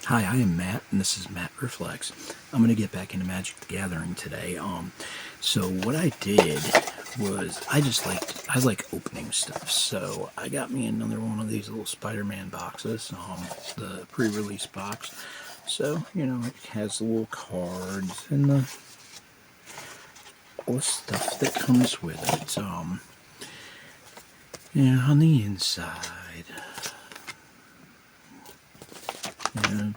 Hi, I am Matt, and this is Matt Reflects. I'm going to get back into Magic the Gathering today. So what I did was I like opening stuff. So I got me another one of these little Spider-Man boxes, the pre-release box. So it has the little cards and all the stuff that comes with it. On the inside.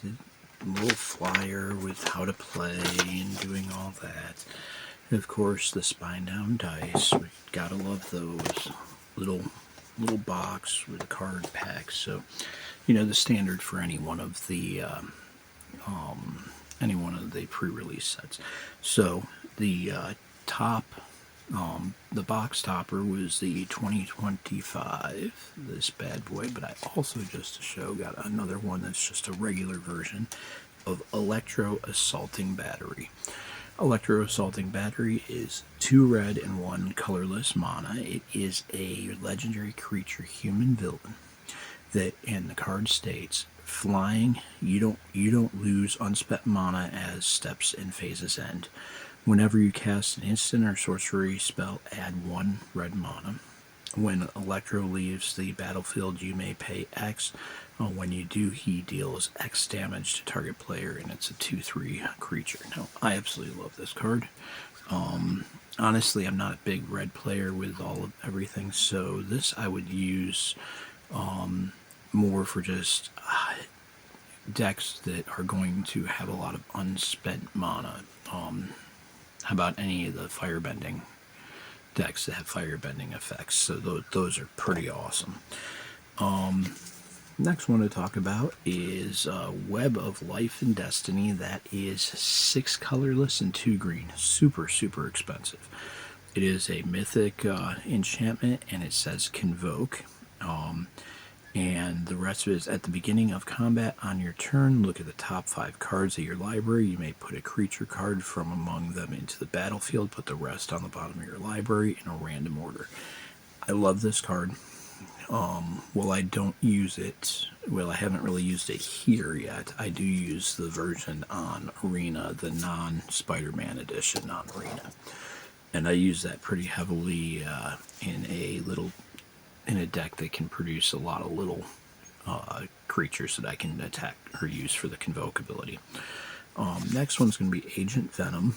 The little flyer with how to play and doing all that. And of course, the spine down dice. We gotta love those. Little box with a card pack. So, the standard for any one of the pre-release sets. So the top. The box topper was the 2025, this bad boy, but I also, just to show, got another one that's just a regular version of Electro Assaulting Battery. Electro Assaulting Battery is 2 red and 1 colorless mana. It is a legendary creature human villain that, and the card states, flying, you don't lose unspent mana as steps and phases end. Whenever you cast an instant or sorcery spell, add 1 red mana. When Electro leaves the battlefield, you may pay X. When you do, he deals X damage to target player, and it's a 2/3 creature. Now, I absolutely love this card. Honestly, I'm not a big red player with all of everything, so this I would use more for just decks that are going to have a lot of unspent mana. How about any of the firebending decks that have firebending effects? So those are pretty awesome. Next one to talk about is Web of Life and Destiny. That is 6 colorless and 2 green. Super, super expensive. It is a mythic enchantment, and it says Convoke. And the rest of it is, at the beginning of combat on your turn, look at the top 5 cards of your library. You may put a creature card from among them into the battlefield. Put the rest on the bottom of your library in a random order. I love this card. I don't use it. Well, I haven't really used it here yet. I do use the version on Arena, the non-Spider-Man edition on Arena. And I use that pretty heavily in a deck that can produce a lot of little creatures that I can attack or use for the Convoke ability. Next one's going to be Agent Venom.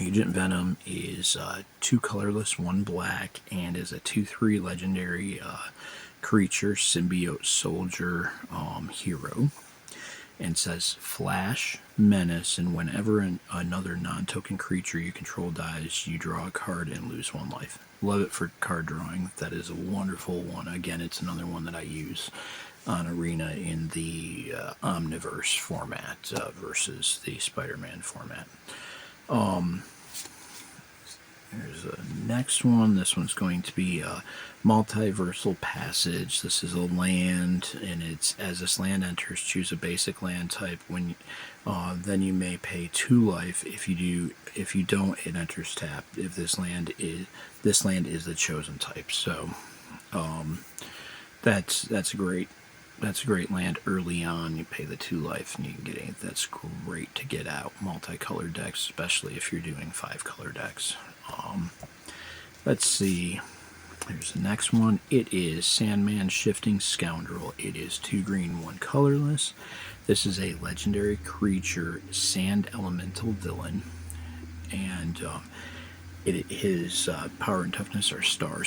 Agent Venom is 2 colorless, 1 black, and is a 2/3 legendary creature, symbiote soldier hero. And says Flash, Menace, and whenever another non-token creature you control dies, you draw a card and lose 1 life. Love it for card drawing. That is a wonderful one. Again, it's another one that I use on Arena in the Omniverse format versus the Spider-Man format. There's the next one. This one's going to be Multiversal Passage. This is a land, and it's, as this land enters, choose a basic land type. Then you may pay 2 life. If you don't, it enters tapped. If this land is the chosen type. So that's a great land early on. You pay the 2 life and you can get it. That's great to get out multicolored decks, especially if you're doing 5-color decks. Let's see. Here's the next one. It is Sandman Shifting Scoundrel. It is 2 green, 1 colorless. This is a legendary creature, sand elemental villain, and his power and toughness are star.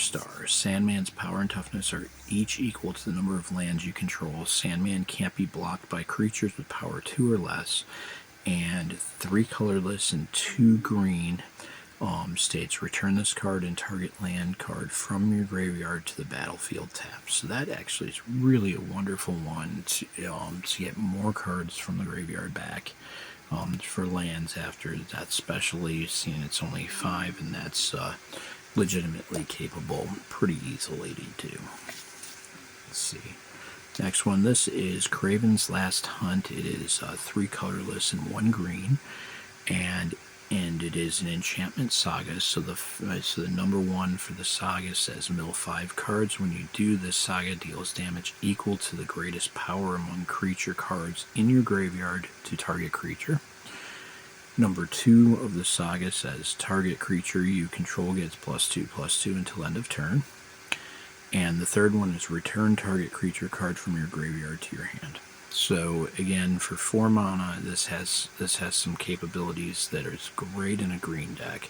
Sandman's power and toughness are each equal to the number of lands you control. Sandman can't be blocked by creatures with power 2 or less, and 3 colorless and 2 green. States return this card and target land card from your graveyard to the battlefield tap. So that actually is really a wonderful one to get more cards from the graveyard back for lands after that, especially seeing it's only 5, and that's legitimately capable pretty easily to do. Let's see. Next one, this is Craven's Last Hunt. It is 3 colorless and 1 green, and and it is an enchantment saga. So the number 1 for the saga says mill 5 cards. When you do, this saga deals damage equal to the greatest power among creature cards in your graveyard to target creature. Number 2 of the saga says target creature you control gets +2/+2 until end of turn. And the third one is return target creature card from your graveyard to your hand. So again, for 4 mana, this has some capabilities that is great in a green deck,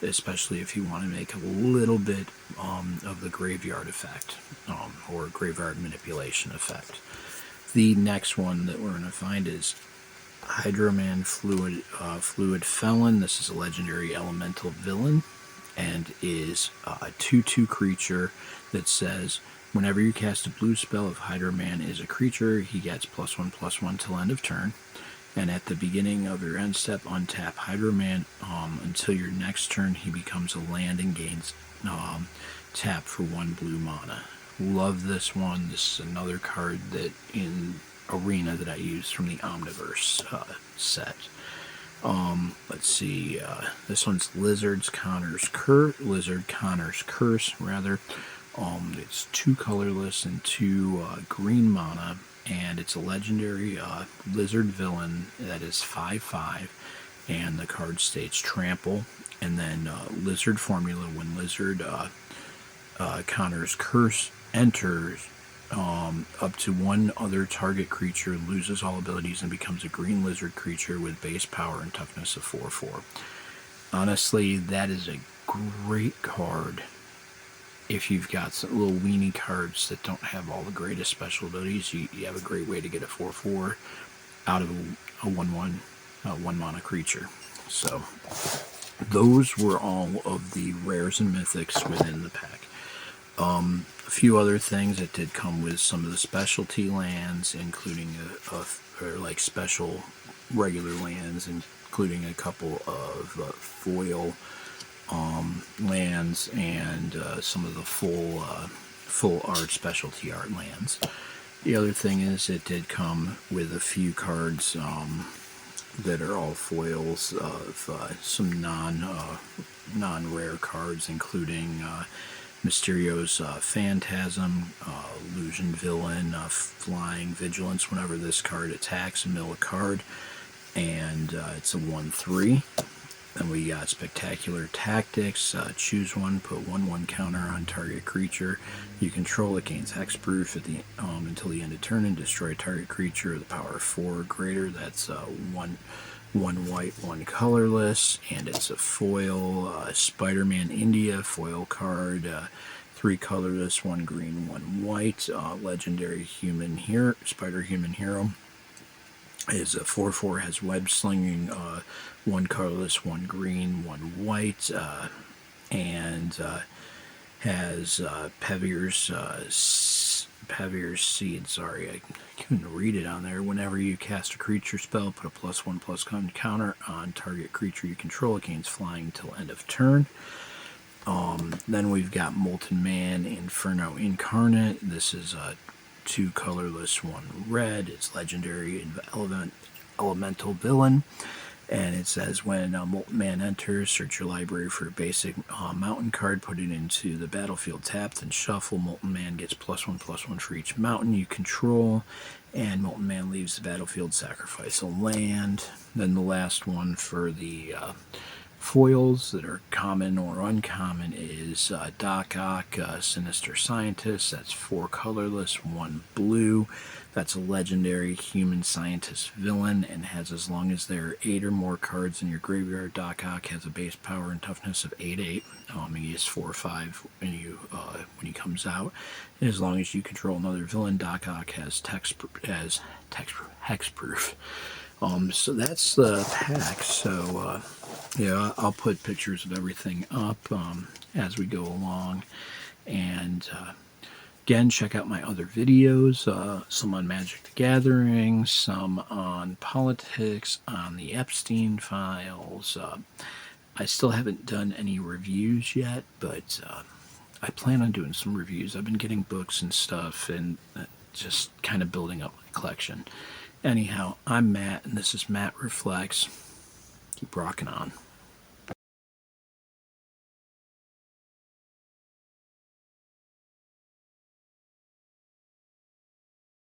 especially if you want to make a little bit of the graveyard effect, or graveyard manipulation effect. The next one that we're going to find is Spiderman Fluid Felon. This is a legendary elemental villain, and is a 2/2 creature that says whenever you cast a blue spell, if Spiderman is a creature, he gets +1/+1 till end of turn. And at the beginning of your end step, untap Spiderman until your next turn. He becomes a land and gains tap for 1 blue mana. Love this one. This is another card that in Arena that I use from the Omniverse set. Let's see. This one's Lizard Connor's Curse, rather. It's 2 colorless and 2 green mana, and it's a legendary lizard villain that is 5/5, and the card states trample, and then lizard formula. When Lizard Connor's Curse enters, up to 1 other target creature loses all abilities and becomes a green lizard creature with base power and toughness of 4/4. Honestly, that is a great card if you've got some little weenie cards that don't have all the greatest special abilities. You have a great way to get a 4/4 out of a 1/1 1 mana creature. So those were all of the rares and mythics within the pack. A few other things that did come with some of the specialty lands, including like special regular lands, including a couple of foil lands, and some of the full art specialty art lands. The other thing is it did come with a few cards that are all foils of some non-rare cards, including Mysterio's Phantasm, Illusion Villain, Flying Vigilance. Whenever this card attacks, mill a card, and it's a 1/3. Then we got Spectacular Tactics. Choose one, put 1/1 counter on target creature you control. It gains hexproof at the until the end of turn, and destroy target creature of the power of 4 or greater. That's one white, 1 colorless, and it's a foil. Spider-Man India foil card. 3 colorless, 1 green, 1 white. Legendary human hero, Spider Human Hero. Is a 4/4, has web slinging, 1 colorless, 1 green, 1 white, and has Pevir's Seed. Sorry, I couldn't read it on there. Whenever you cast a creature spell, put a +1/+1 counter on target creature you control. It gains flying until end of turn. Then we've got Molten Man Inferno Incarnate. This is a 2 colorless, 1 red. It's legendary elemental villain, and it says when Molten Man enters, search your library for a basic mountain card, put it into the battlefield tapped, and shuffle. Molten Man gets +1/+1 for each mountain you control, and Molten Man leaves the battlefield, sacrifice a land. Then the last one for the foils that are common or uncommon is Doc Ock, Sinister Scientist. That's 4 colorless, 1 blue. That's a legendary human scientist villain, and has, as long as there are 8 or more cards in your graveyard, Doc Ock has a base power and toughness of 8/8. He is 4/5 when he comes out. And as long as you control another villain, Doc Ock has hexproof. So that's the pack. So yeah, I'll put pictures of everything up as we go along, and again, check out my other videos, some on Magic the Gathering, some on politics, on the Epstein files. I still haven't done any reviews yet, but I plan on doing some reviews. I've been getting books and stuff, and just kind of building up my collection. Anyhow, I'm Matt, and this is Matt Reflects. Keep rocking on.